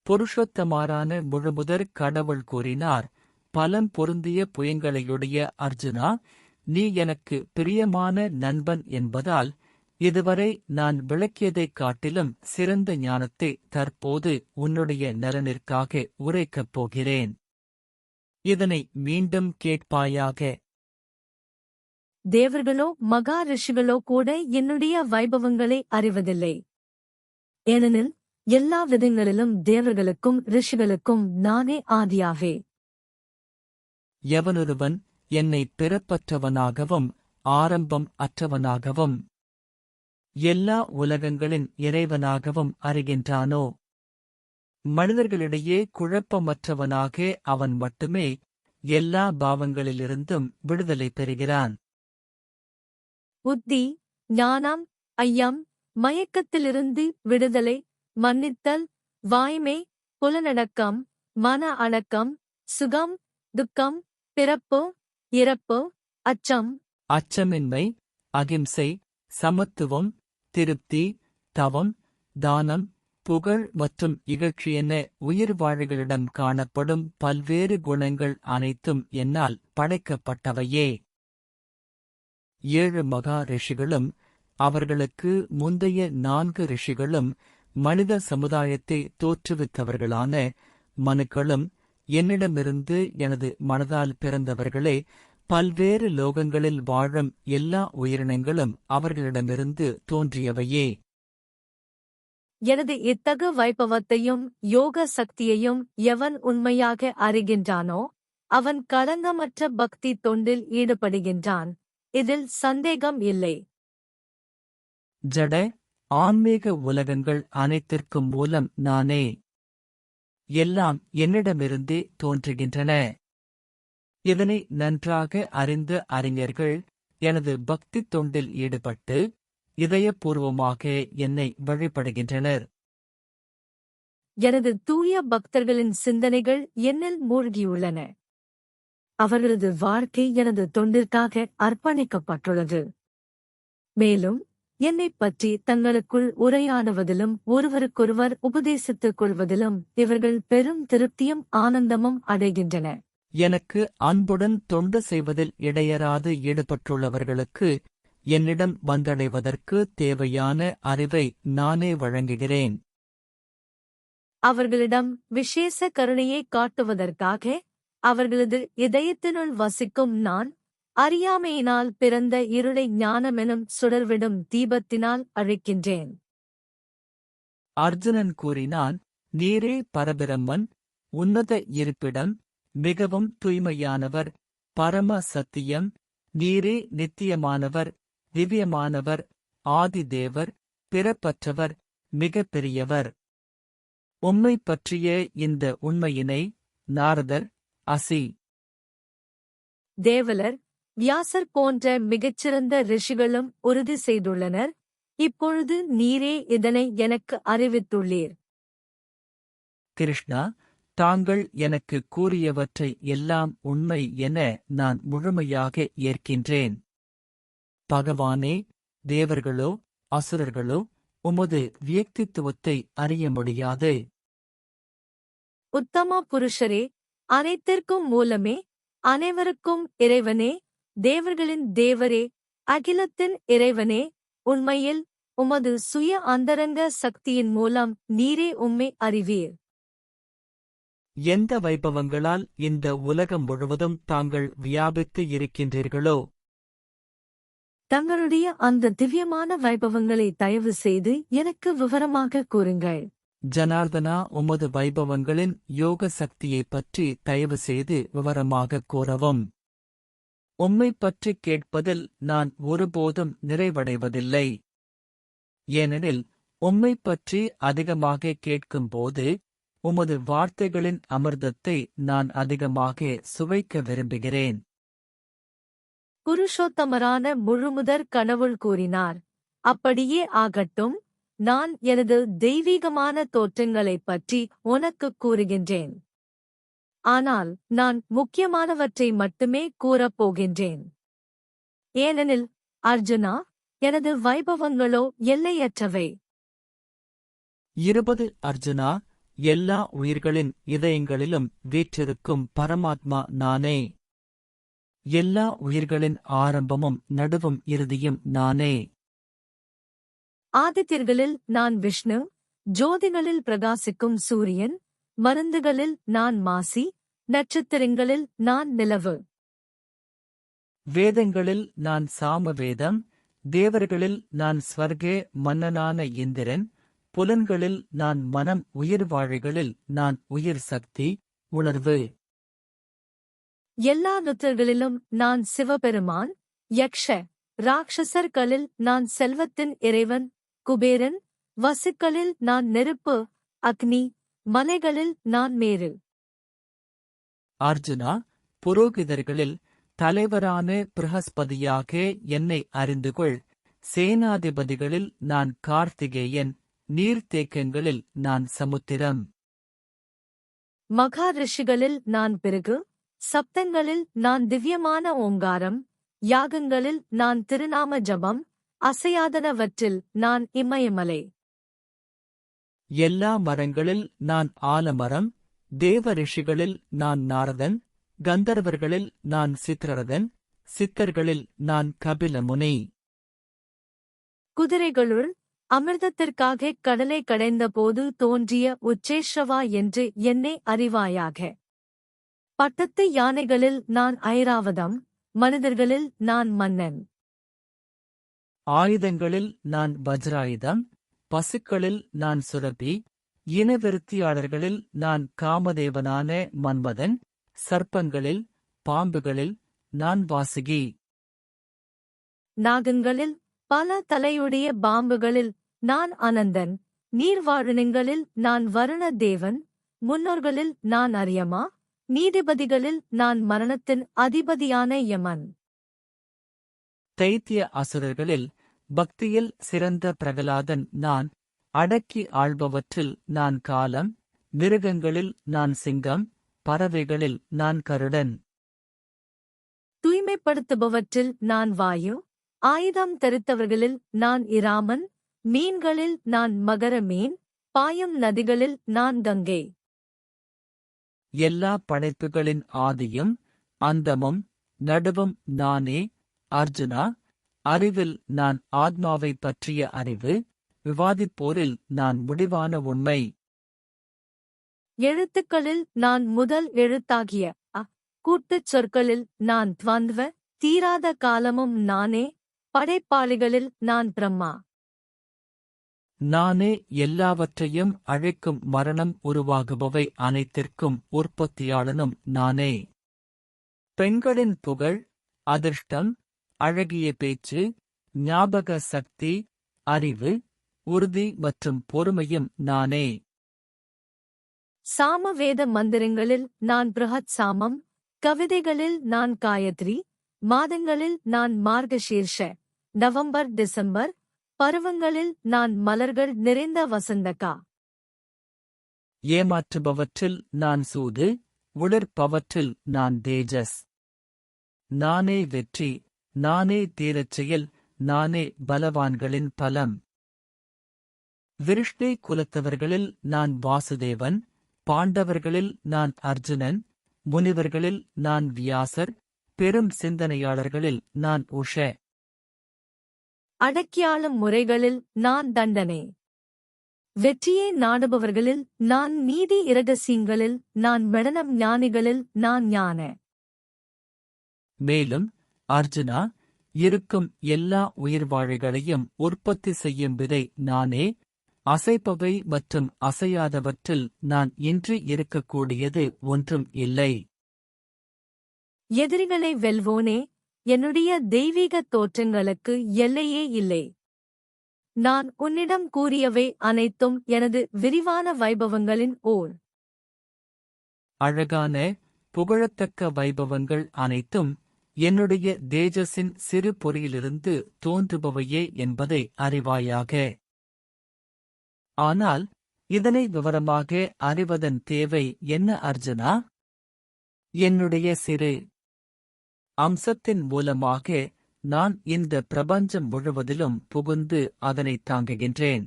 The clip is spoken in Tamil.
புருஷோத்தமரான முழுமுதற் கடவுள் கூறினார், பலம் பொருந்திய புயங்களையுடைய அர்ஜுனா, நீ எனக்கு பிரியமான நண்பன் என்பதால் இதுவரை நான் விளக்கியதைக் காட்டிலும் சிறந்த ஞானத்தை தற்போது உன்னுடைய நலனிற்காக உரைக்கப் போகிறேன். இதனை மீண்டும் கேட்பாயாக. தேவர்களோ மகா ரிஷிகளோ கூட என்னுடைய வைபவங்களை அறிவதில்லை. ஏனெனில் எல்லா விதங்களிலும் தேவர்களுக்கும் ரிஷிகளுக்கும் நானே ஆதியாவே. எவனொருவன் என்னை பிறப்பற்றவனாகவும் ஆரம்பம் அற்றவனாகவும் எல்லா உலகங்களின் இறைவனாகவும் அறிகின்றானோ, மனிதர்களிடையே குழப்பமற்றவனாக அவன் மட்டுமே எல்லா பாவங்களிலிருந்தும் விடுதலை பெறுகிறான். புத்தி, ஞானம், ஐயம், மயக்கத்திலிருந்து விடுதலை, மன்னித்தல், வாய்மை, புலனடக்கம், மன அடக்கம், சுகம், துக்கம், பிறப்பு, இறப்பு, அச்சம், அச்சமின்மை, அகிம்சை, சமத்துவம், திருப்தி, தவம், தானம், புகழ் மற்றும் இகழ்ச்சியென உயிர்வாழிகளிடம் காணப்படும் பல்வேறு குணங்கள் அனைத்தும் என்னால் படைக்கப்பட்டவையே. 7 மகா ரிஷிகளும் அவர்களுக்கு முந்தைய 4 ரிஷிகளும் மனித சமுதாயத்தை தோற்றுவித்தவர்களான மனுக்களும் என்னிடமிருந்து எனது மனதால் பிறந்தவர்களே. பல்வேறு லோகங்களில் வாழும் எல்லா உயிரினங்களும் அவர்களிடமிருந்து தோன்றியவையே. எனது இத்தகு வைபவத்தையும் யோக சக்தியையும் எவன் உண்மையாக அறிகின்றானோ அவன் களங்கமற்ற பக்தி தொண்டில் ஈடுபடுகின்றான். இதில் சந்தேகம் இல்லை. ஜட ஆன்மீக உலகங்கள் அனைத்திற்கும் மூலம் நானே. எல்லாம் என்னிடமிருந்தே தோன்றுகின்றன. இதனை நன்றாக அறிந்த அறிஞர்கள் எனது பக்தி தொண்டில் ஈடுபட்டு இதயபூர்வமாக என்னை வழிபடுகின்றனர். எனது தூய பக்தர்களின் சிந்தனைகள் என்னில் மூழ்கியுள்ளன. அவர்களது வாழ்க்கை எனது தொண்டிற்காக அர்ப்பணிக்கப்பட்டுள்ளது. மேலும் என்னைப் பற்றி தங்களுக்குள் உரையாடுவதிலும் ஒருவருக்கொருவர் உபதேசித்துக் கொள்வதிலும் இவர்கள் பெரும் திருப்தியும் ஆனந்தமும் அடைகின்றன. எனக்கு அன்புடன் தொண்டு செய்வதில் இடையறாது ஈடுபட்டுள்ளவர்களுக்கு என்னிடம் வந்தடைவதற்கு தேவையான அறிவை நானே வழங்குகிறேன். அவர்களிடம் விசேஷ கருணையை காட்டுவதற்காக அவர்களது இதயத்தினுள் வசிக்கும் நான் அறியாமையினால் பிறந்த இருளை ஞானமெனும் சுடர்விடும் தீபத்தினால் அழிக்கின்றேன். அர்ஜுனன் கூறினான், நீரே பரபிரம்மன், உன்னத இருப்பிடம், மிகவும் தூய்மையானவர், பரம சத்தியம், நீரே நித்தியமானவர், திவ்யமானவர், ஆதிதேவர், பிறப்பற்றவர், மிக பெரியவர். உம்மை பற்றிய இந்த உண்மையினை நாரதர், அசி தேவலர், வியாசர் போன்ற மிகச்சிறந்த ரிஷிகளும் உறுதி செய்துள்ளனர். இப்பொழுது நீரே இதனை எனக்கு அறிவித்துள்ளீர். கிருஷ்ணா, தாங்கள் எனக்கு கூறியவற்றை எல்லாம் உண்மை என நான் முழுமையாக ஏற்கின்றேன். பகவானே, தேவர்களோ அசுரர்களோ உமது வியக்தித்துவத்தை அறிய முடியாது. உத்தம புருஷரே, அனைத்திற்கும் மூலமே, அனைவருக்கும் இறைவனே, தேவர்களின் தேவரே, அகிலத்தின் இறைவனே, உண்மையில் உமது சுய அந்தரங்க சக்தியின் மூலம் நீரே உம்மை அறிவீர். எந்த வைபவங்களால் இந்த உலகம் முழுவதும் தாங்கள் வியாபித்து இருக்கின்றீர்களோ, தங்களுடைய அந்த திவ்யமான வைபவங்களை தயவு செய்து எனக்கு விவரமாக கூறுங்கள். ஜனார்தனா, உமது வைபவங்களின் யோக சக்தியைப் பற்றி தயவு செய்து விவரமாக கூறவும். உம்மைப் பற்றி கேட்பதில் நான் ஒருபோதும் நிறைவடைவதில்லை. ஏனெனில் உம்மைப் பற்றி அதிகமாக கேட்கும்போது உமது வார்த்தைகளின் அமிர்தத்தை நான் அதிகமாக சுவைக்க விரும்புகிறேன். புருஷோத்தமரான முழுமுதற் கடவுள் கூறினார், அப்படியே ஆகட்டும். நான் எனது தெய்வீகமான தோற்றங்களைப் பற்றி உனக்குக் கூறுகின்றேன். ஆனால் நான் முக்கியமானவற்றை மட்டுமே கூறப் போகின்றேன். ஏனெனில் அர்ஜுனா, எனது வைபவங்களோ எல்லையற்றவை. 20 அர்ஜுனா, எல்லா உயிர்களின் இதயங்களிலும் வீற்றிருக்கும் பரமாத்மா நானே. எல்லா உயிர்களின் ஆரம்பமும் நடுவும் இறுதியும் நானே. ஆதித்யர்களில் நான் விஷ்ணு, ஜோதிகளில் பிரகாசிக்கும் சூரியன், மருந்துகளில் நான் மாசி, நட்சத்திரங்களில் நான் நிலவு. வேதங்களில் நான் சாமவேதம், தேவர்களில் நான் ஸ்வர்கே மன்னனான இந்திரன், புலன்களில் நான் மனம், உயிர்வாழிகளில் நான் உயிர் சக்தி, உணர்வு. எல்லா ருத்ரர்களிலும் நான் சிவபெருமான், யக்ஷ ராட்சசர்களில் நான் செல்வத்தின் இறைவன், குபேரன், வசுக்களில் நான் நெருப்பு, அக்னி, மலைகளில் நான் மேரு. அர்ஜுனா, புரோகிதர்களில் தலைவரான பிரகஸ்பதியாக என்னை அறிந்துகொள். சேனாதிபதிகளில் நான் கார்த்திகேயன், நீர்த்தேக்கங்களில் நான் சமுத்திரம். மகா ரிஷிகளில் நான் பிறகு, சப்தங்களில் நான் திவ்யமான ஓங்காரம், யாகங்களில் நான் திருநாம ஜபம், அசையாதனவற்றில் நான் இமயமலை. எல்லா மரங்களில் நான் ஆலமரம், தேவ ரிஷிகளில் நான் நாரதன், கந்தர்வர்களில் நான் சித்ரரதன், சித்தர்களில் நான் கபிலமுனி. குதிரைகளுள் அமிர்தத்திற்காக கடலை கடைந்தபோது தோன்றிய உச்சேஷவா என்று என்னை அறிவாயாக. பட்டத்து யானைகளில் நான் ஐராவதம், மனிதர்களில் நான் மன்னன். ஆயுதங்களில் நான் வஜ்ராயுதம், பசுக்களில் நான் சுரபி, இனவிருத்தியாளர்களில் நான் காமதேவனான மன்மதன், சர்ப்பங்களில் பாம்புகளில் நான் வாசுகி. நாகங்களில் பல தலையுடைய பாம்புகளில் நான் அனந்தன், நீர்வாழினங்களில் நான் வருண தேவன், முன்னோர்களில் நான் அரியமா, நீதிபதிகளில் நான் மரணத்தின் அதிபதியான யமன். தைத்திய அசுரர்களில் பக்தியில் சிறந்த பிரகலாதன் நான், அடக்கி ஆள்பவற்றில் நான் காலம், மிருகங்களில் நான் சிங்கம், பறவைகளில் நான் கருடன். தூய்மைப்படுத்துபவற்றில் நான் வாயு, ஆயுதம் தரித்தவர்களில் நான் இராமன், மீன்களில் நான் மகர மீன், பாயும் நதிகளில் நான் கங்கை. எல்லா படைப்புகளின் ஆதியும் அந்தமும் நடுவும் நானே. அர்ஜுனா, அறிவில் நான் ஆத்மாவைப் பற்றிய அறிவு, விவாதிப்போரில் நான் முடிவான உண்மை. எழுத்துக்களில் நான் முதல் எழுத்தாகிய அ, கூட்டுச் சொற்களில் நான் துவந்த்வ, தீராத காலமும் நானே, படைப்பாளிகளில் நான் பிரம்மா. நானே எல்லாவற்றையும் அழைக்கும் மரணம் உருவாகுபவை அனைத்திற்கும் உற்பத்தியாளனும் நானே. பெண்களின் புகழ், அதிர்ஷ்டம், அழகிய பேச்சு, ஞாபக சக்தி, அறிவு, உறுதி மற்றும் பொறுமையும் நானே. சாமவேத மந்திரங்களில் நான் பிருஹத் சாமம், கவிதைகளில் நான் காயத்ரி, மாதங்களில் நான் மார்கசீர்ஷ, நவம்பர் டிசம்பர், பருவங்களில் நான் மலர்கள் நிறைந்த வசந்தகா. ஏமாற்றுபவற்றில் நான் சூது, உளிர்ப்பவற்றில் நான் தேஜஸ். நானே வெற்றி, நானே தீரச் செயல், நானே பலவான்களின் பலம். விருஷ்ணி குலத்தவர்களில் நான் வாசுதேவன், பாண்டவர்களில் நான் அர்ஜுனன், முனிவர்களில் நான் வியாசர், பெரும் சிந்தனையாளர்களில் நான் உஷ. அடக்கியாளும் முறைகளில் நான் தண்டனை. வெற்றியை நாடுபவர்களில் நான் நீதி, இரகசியங்களில் நான் மெடனம், ஞானிகளில் நான் ஞான. மேலும் அர்ஜுனா, இருக்கும் எல்லா உயிர்வாழிகளையும் உற்பத்தி செய்யும் விதை நானே. அசைப்பவை மற்றும் அசையாதவற்றில் நான் இன்றி இருக்கக்கூடியது ஒன்றும் இல்லை. எதிரிகளை வெல்வோனே, என்னுடைய தெய்வீக தோற்றங்களுக்கு எல்லையே இல்லை. நான் உன்னிடம் கூறியவை அனைத்தும் எனது விரிவான வைபவங்களின் ஓர். அழகான புகழத்தக்க வைபவங்கள் அனைத்தும் என்னுடைய தேஜஸின் சிறு பொறியிலிருந்து தோன்றுபவையே என்பதை அறிவாயாக. ஆனால் இதனை விவரமாக அறிவதன் தேவை என்ன அர்ஜுனா? என்னுடைய சிறு அம்சத்தின் மூலமாக நான் இந்த பிரபஞ்சம் முழுவதிலும் புகுந்து அதனை தாங்குகின்றேன்.